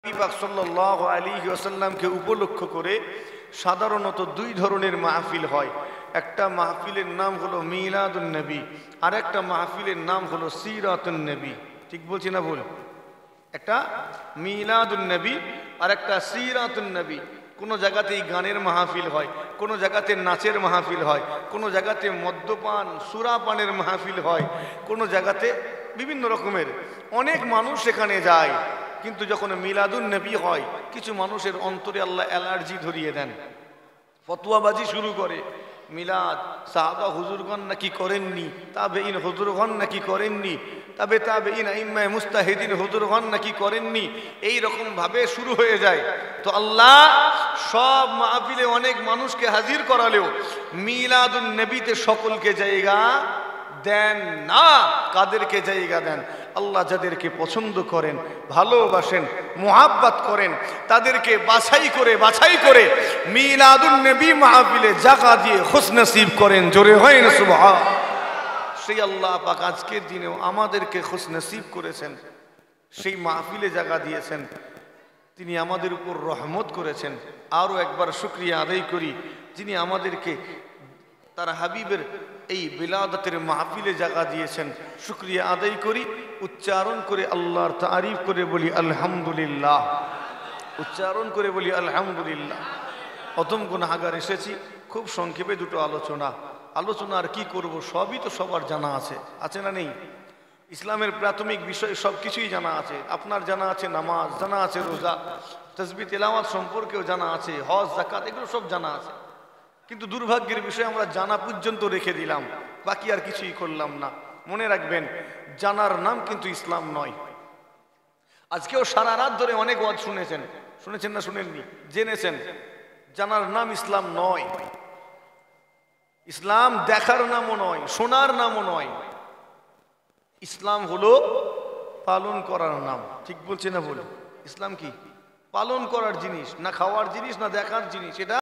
নবী পাক সাল্লাল্লাহু আলাইহি ওয়াসাল্লামকে উপলক্ষ করে সাধারণত দুই ধরনের মাহফিল হয়। একটা মাহফিলের নাম হলো মিলাদুন নবী, আর একটা মাহফিলের নাম হলো সিরাতুন নবী। ঠিক বলছি না ভুল? একটা মিলাদুন নবী আর একটা সিরাতুন নবী। কোনো জায়গাতেই গানের মাহফিল হয়, কোনো জায়গাতে নাচের মাহফিল হয়, কোনো জায়গাতে মদ্যপান সুরাপানের মাহফিল হয়, কোনো জায়গাতে বিভিন্ন রকমের অনেক মানুষ সেখানে যায়। কিন্তু যখন মিলাদুন নবী হয়, কিছু মানুষের অন্তরে আল্লাহ অ্যালার্জি ধরিয়ে দেন, ফতোয়াবাজি শুরু করে। মিলাদ সাহাবা হুজুরগণ নাকি করেননি, তাবেঈন হুজুরগণ নাকি করেননি, তাবেঈন আইম্মায়ে মুস্তাহিদিন হুজুরগণ নাকি করেননি, এই রকম ভাবে শুরু হয়ে যায়। তো আল্লাহ সব মাহফিলে অনেক মানুষকে হাজির করালেও মিলাদুন নবীতে সকলকে জায়গা দেন না। কাদেরকে জায়গা দেন? আল্লাহ যাদেরকে পছন্দ করেন, ভালোবাসেন, মুহাব্বত করেন, তাদেরকে বাছাই করে মিলাদুন নবী মাহফিলে জায়গা দিয়ে খুশনসিব করেন। জোরে হয় না সুবহান। সেই আল্লাহ পাক আজকের দিনেও আমাদেরকে খুশনসিব করেছেন, সেই মাহফিলে জায়গা দিয়েছেন, তিনি আমাদের উপর রহমত করেছেন। আরও একবার শুকরিয়া আদায় করি, যিনি আমাদেরকে তার হাবিবের এই বিলাদতের মাহফিলে জায়গা দিয়েছেন। শুকরিয়া আদায় করি, উচ্চারণ করে আল্লাহর তারিফ করে বলি আলহামদুলিল্লাহ। উচ্চারণ করে বলি আলহামদুলিল্লাহ। অতম গুনাহগার এসেছি, খুব সংক্ষেপে দুটো আলোচনা আর কি করব, সবই তো সবার জানা আছে, আছে না নেই? ইসলামের প্রাথমিক বিষয় সব কিছুই জানা আছে। আপনার জানা আছে নামাজ, জানা আছে রোজা, তাসবিহ তেলাওয়াত সম্পর্কেও জানা আছে, হজ যাকাত, এগুলো সব জানা আছে। কিন্তু দুর্ভাগ্যের বিষয় আমরা জানা পর্যন্ত রেখে দিলাম, বাকি আর কিছুই করলাম না। মনে রাখবেন, জানার নাম কিন্তু ইসলাম নয়। আজকেও সারা রাত ধরে অনেক ওয়াজ শুনেছেন না শুনেননি? জেনেছেন, জানার নাম ইসলাম নয়। ইসলাম দেখার নামও নয়, শোনার নামও নয়। ইসলাম হলো পালন করার নাম। ঠিক বলছে না ভুল? ইসলাম কি? পালন করার জিনিস, না খাওয়ার জিনিস, না দেখার জিনিস। এটা